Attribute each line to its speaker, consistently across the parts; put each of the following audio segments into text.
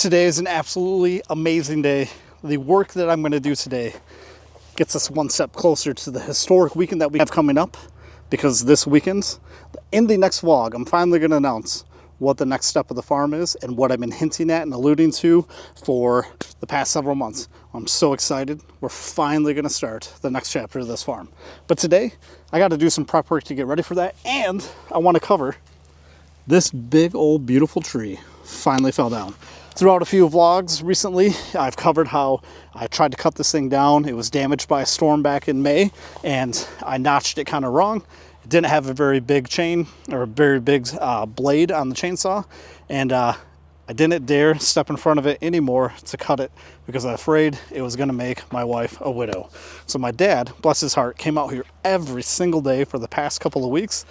Speaker 1: Today is an absolutely amazing day. The work that I'm going to do today gets us one step closer to the historic weekend that we have coming up, because this weekend, in the next vlog, I'm finally going to announce what the next step of the farm is and what I've been hinting at and alluding to for the past several months. I'm so excited. We're finally going to start the next chapter of this farm. But today, I got to do some prep work to get ready for that, and I want to cover this big old beautiful tree finally fell down. Throughout a few vlogs recently, I've covered how I tried to cut this thing down. It was damaged by a storm back in May, and I notched it kind of wrong. It didn't have a very big chain or a very big blade on the chainsaw, and I didn't dare step in front of it anymore to cut it because I was afraid it was going to make my wife a widow. So my dad, bless his heart, came out here every single day for the past couple of weeks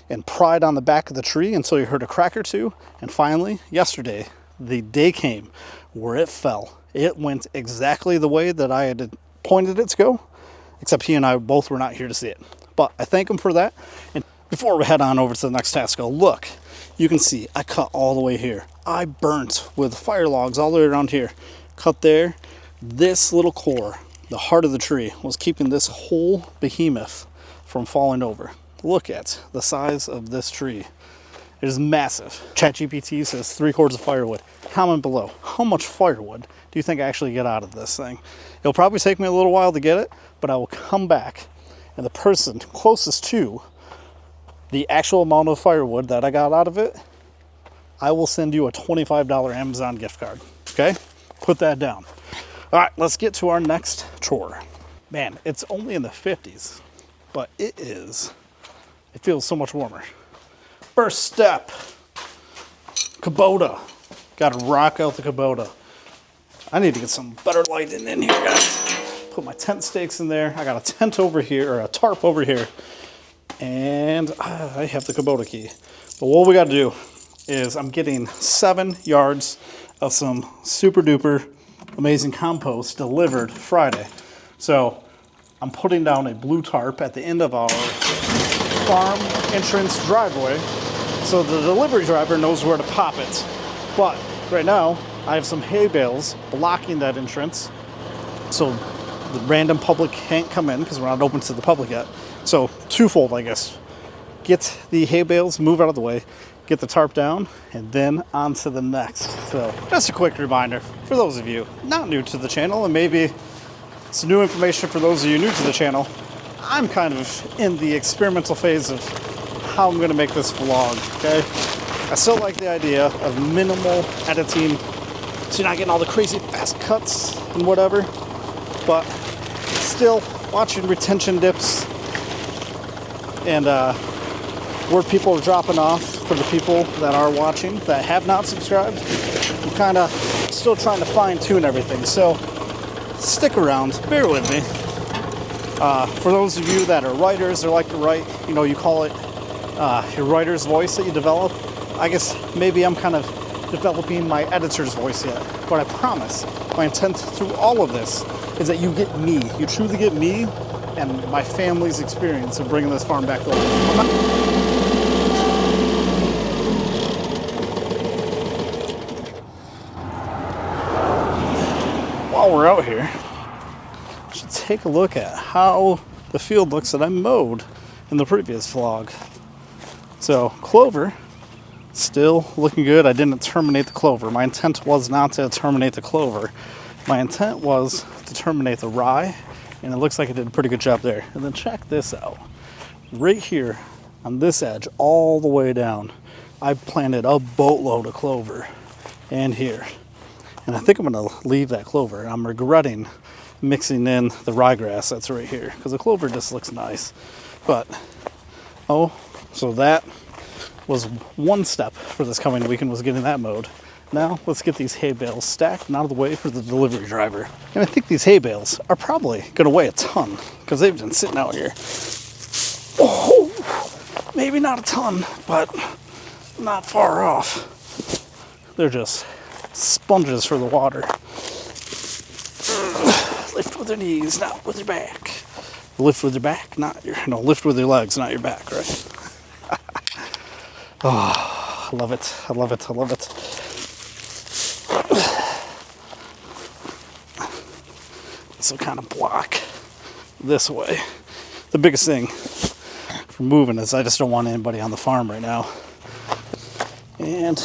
Speaker 1: and pried on the back of the tree until you heard a crack or two. And finally, yesterday, the day came where it fell. It went exactly the way that I had pointed it to go, except he and I both were not here to see it. But I thank him for that. And before we head on over to the next task, look, you can see I cut all the way here. I burnt with fire logs all the way around here. Cut there. This little core, the heart of the tree, was keeping this whole behemoth from falling over. Look at the size of this tree. It is massive. ChatGPT says 3 cords of firewood. Comment below, how much firewood do you think I actually get out of this thing? It'll probably take me a little while to get it, but I will come back, and the person closest to the actual amount of firewood that I got out of it, I will send you a $25 Amazon gift card. Okay? Put that down. All right, let's get to our next chore. Man, it's only in the 50s, but it feels so much warmer. First step, Kubota. Got to rock out the Kubota. I need to get some better lighting in here, guys. Put my tent stakes in there. I got a tent over here, or a tarp over here. And I have the Kubota key. But what we got to do is I'm getting 7 yards of some super duper amazing compost delivered Friday. So I'm putting down a blue tarp at the end of our farm entrance driveway, so the delivery driver knows where to pop it. But right now, I have some hay bales blocking that entrance, so the random public can't come in because we're not open to the public yet. So twofold, I guess. Get the hay bales, move out of the way, get the tarp down, and then on to the next. So just a quick reminder for those of you not new to the channel, and maybe some new information for those of you new to the channel. I'm kind of in the experimental phase of how I'm going to make this vlog, okay? I still like the idea of minimal editing, so you're not getting all the crazy fast cuts and whatever, but still watching retention dips and where people are dropping off for the people that are watching that have not subscribed. I'm kind of still trying to fine-tune everything, so stick around, bear with me. For those of you that are writers or like to write, you know, you call it your writer's voice that you develop. I guess maybe I'm kind of developing my editor's voice yet. But I promise, my intent through all of this is that you get me. You truly get me and my family's experience of bringing this farm back to life. While we're out here, I should take a look at how the field looks that I mowed in the previous vlog. So clover, still looking good. I didn't terminate the clover. My intent was not to terminate the clover. My intent was to terminate the rye, and it looks like I did a pretty good job there. And then check this out. Right here on this edge, all the way down, I planted a boatload of clover. And here. And I think I'm going to leave that clover. I'm regretting mixing in the ryegrass that's right here, because the clover just looks nice. But, so that was one step for this coming weekend, was getting that mowed. Now, let's get these hay bales stacked and out of the way for the delivery driver. And I think these hay bales are probably going to weigh a ton, because they've been sitting out here. Oh, maybe not a ton, but not far off. They're just sponges for the water. Lift with your knees, not with your back. Lift with your back, not your, no, lift with your legs, not your back, right? Oh, I love it, I love it, I love it. this will kind of block this way. The biggest thing for moving is I just don't want anybody on the farm right now. And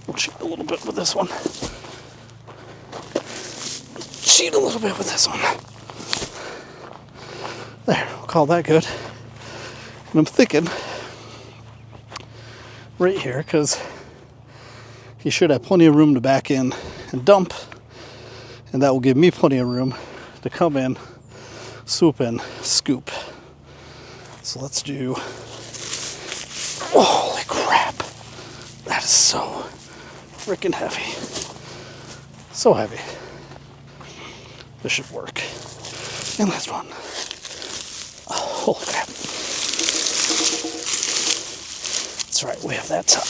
Speaker 1: we'll cheat a little bit with this one. Cheat a little bit with this one. There, we'll call that good. And I'm thinking right here, because he should have plenty of room to back in and dump, and that will give me plenty of room to come in, swoop in, scoop. So let's do, oh, holy crap, that is so freaking heavy, so heavy. This should work. And let's run. Oh, holy crap. That's right, we have that top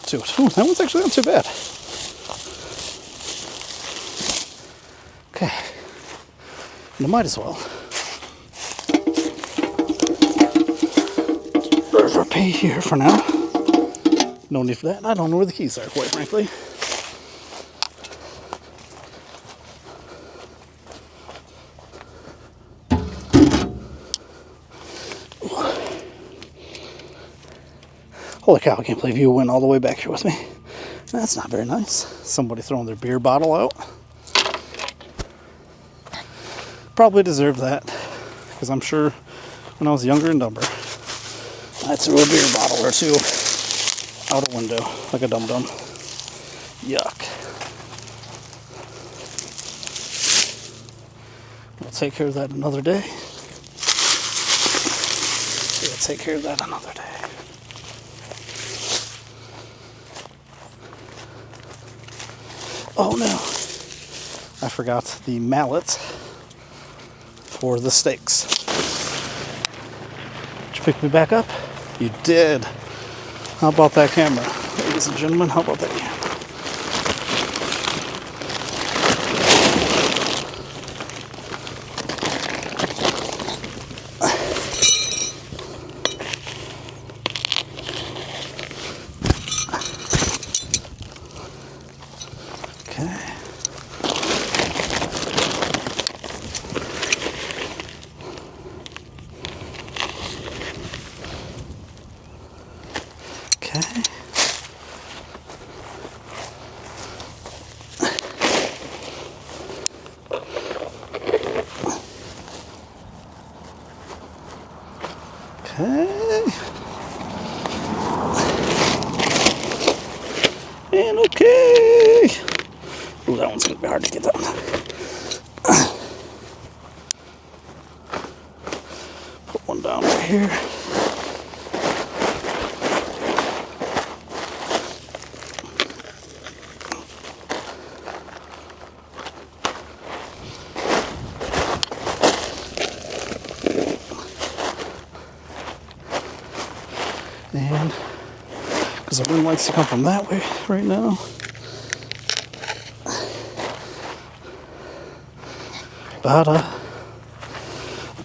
Speaker 1: to it. Ooh, that one's actually not too bad. Okay, and I might as well. There's our pay here for now. No need for that. I don't know where the keys are, quite frankly. Holy cow, I can't believe you went all the way back here with me. That's not very nice. Somebody throwing their beer bottle out. Probably deserved that, because I'm sure when I was younger and dumber, I threw a beer bottle or two out a window like a dum-dum. Yuck. We'll take care of that another day. We'll take care of that another day. Oh no, I forgot the mallet for the stakes. Did you pick me back up? You did. How about that camera? Ladies and gentlemen, how about that camera? And okay. Ooh, that one's gonna be hard to get done. Put one down right here. And because the wind likes to come from that way right now.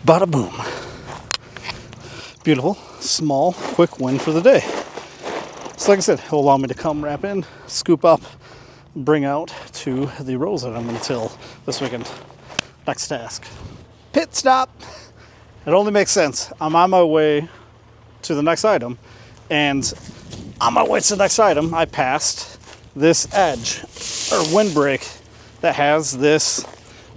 Speaker 1: Bada boom. Beautiful, small, quick win for the day. So like I said, it'll allow me to come wrap in, scoop up, bring out to the rows that I'm going to till this weekend. Next task. Pit stop. It only makes sense. I'm on my way to the next item, and on my way to the next item, I passed this edge or windbreak that has this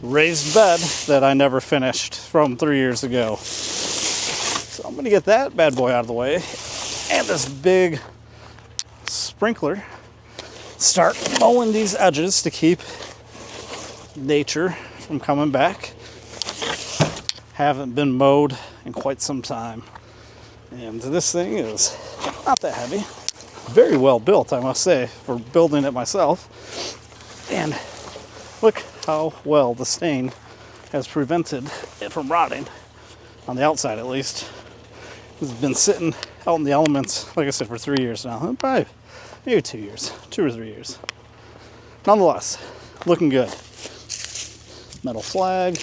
Speaker 1: raised bed that I never finished from 3 years ago. So I'm gonna get that bad boy out of the way, and this big sprinkler. Start mowing these edges to keep nature from coming back. Haven't been mowed in quite some time. And this thing is not that heavy. Very well built, I must say, for building it myself. And look how well the stain has prevented it from rotting, on the outside at least. It's been sitting out in the elements, like I said, for 3 years now. Probably maybe 2 years, 2 or 3 years. Nonetheless, looking good. Metal flag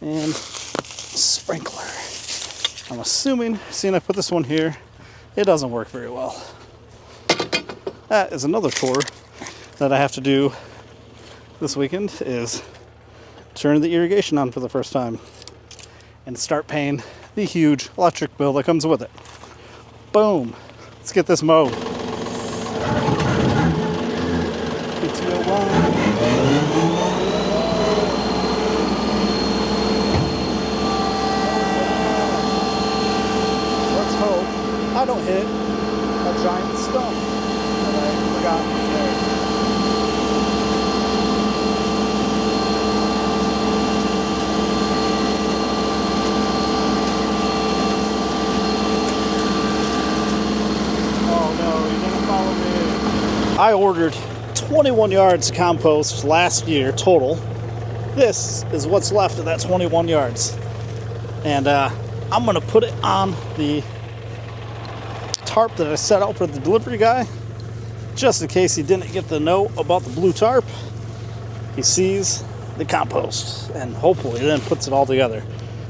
Speaker 1: and sprinkler. I'm assuming, seeing I put this one here, it doesn't work very well. That is another chore that I have to do this weekend is turn the irrigation on for the first time and start paying the huge electric bill that comes with it. Boom. Let's get this mowed. Let's hope I don't hit a giant stump that I forgot was there. Oh no, you didn't follow me. I ordered 21 yards of compost last year total. This is what's left of that 21 yards. And I'm gonna put it on the tarp that I set out for the delivery guy, just in case he didn't get the note about the blue tarp. He sees the compost and hopefully then puts it all together.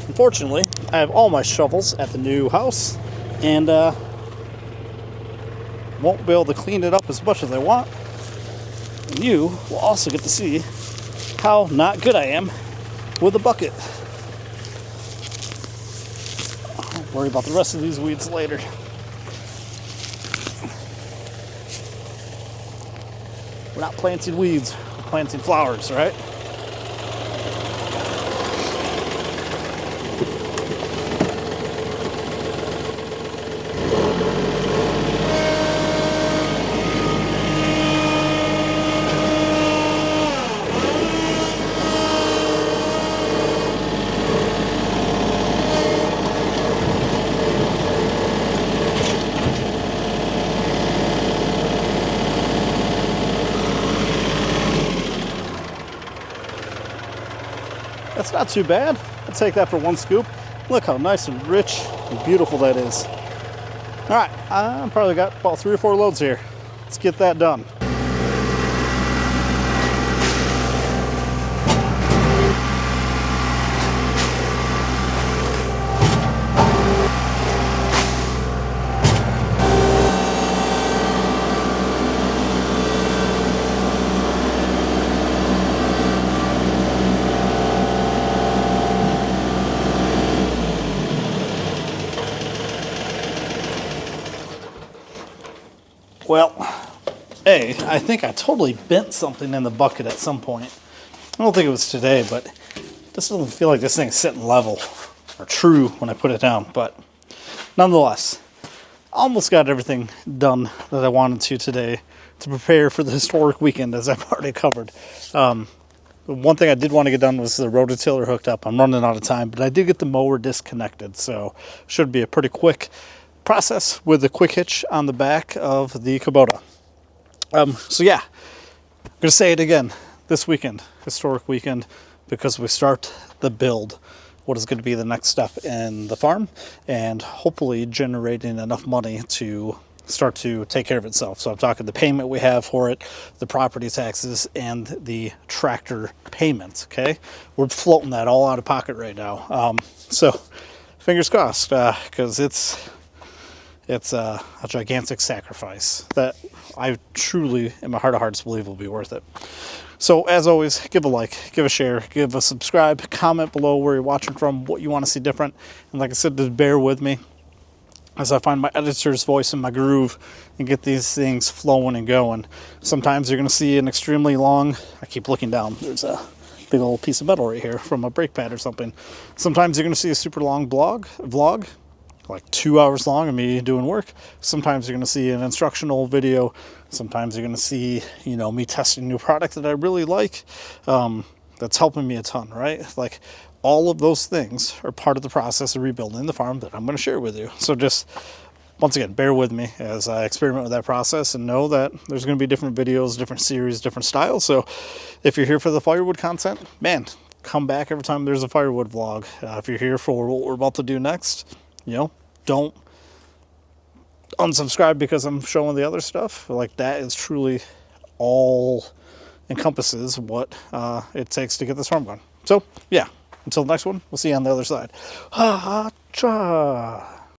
Speaker 1: Unfortunately, I have all my shovels at the new house and won't be able to clean it up as much as I want. And you will also get to see how not good I am with a bucket. I'll worry about the rest of these weeds later. We're not planting weeds, we're planting flowers, right? That's not too bad. I'll take that for one scoop. Look how nice and rich and beautiful that is. All right, I probably got about 3 or 4 loads here. Let's get that done. Well, I think I totally bent something in the bucket at some point. I don't think it was today, but it just doesn't feel like this thing's sitting level or true when I put it down. But nonetheless, almost got everything done that I wanted to today to prepare for the historic weekend, as I've already covered. The one thing I did want to get done was the rototiller hooked up. I'm running out of time, but I did get the mower disconnected, so should be a pretty quick process with the quick hitch on the back of the Kubota. So yeah, I'm gonna say it again, this weekend, historic weekend, because we start the build, what is going to be the next step in the farm, and hopefully generating enough money to start to take care of itself. So I'm talking the payment we have for it, the property taxes, and the tractor payments. Okay, we're floating that all out of pocket right now. So fingers crossed, because it's a gigantic sacrifice that I truly, in my heart of hearts, believe will be worth it. So as always, give a like, give a share, give a subscribe, comment below where you're watching from, what you want to see different. And like I said, just bear with me as I find my editor's voice and my groove and get these things flowing and going. Sometimes you're going to see an extremely long, I keep looking down, there's a big old piece of metal right here from a brake pad or something. Sometimes you're going to see a super long vlog, like 2 hours long of me doing work. Sometimes you're going to see an instructional video. Sometimes you're going to see, me testing new product that I really like. That's helping me a ton, right? Like all of those things are part of the process of rebuilding the farm that I'm going to share with you. So just, once again, bear with me as I experiment with that process and know that there's going to be different videos, different series, different styles. So if you're here for the firewood content, man, come back every time there's a firewood vlog. If you're here for what we're about to do next, don't unsubscribe because I'm showing the other stuff. Like that is truly all encompasses what it takes to get this farm going. So yeah, until the next one, we'll see you on the other side. Ha ha cha.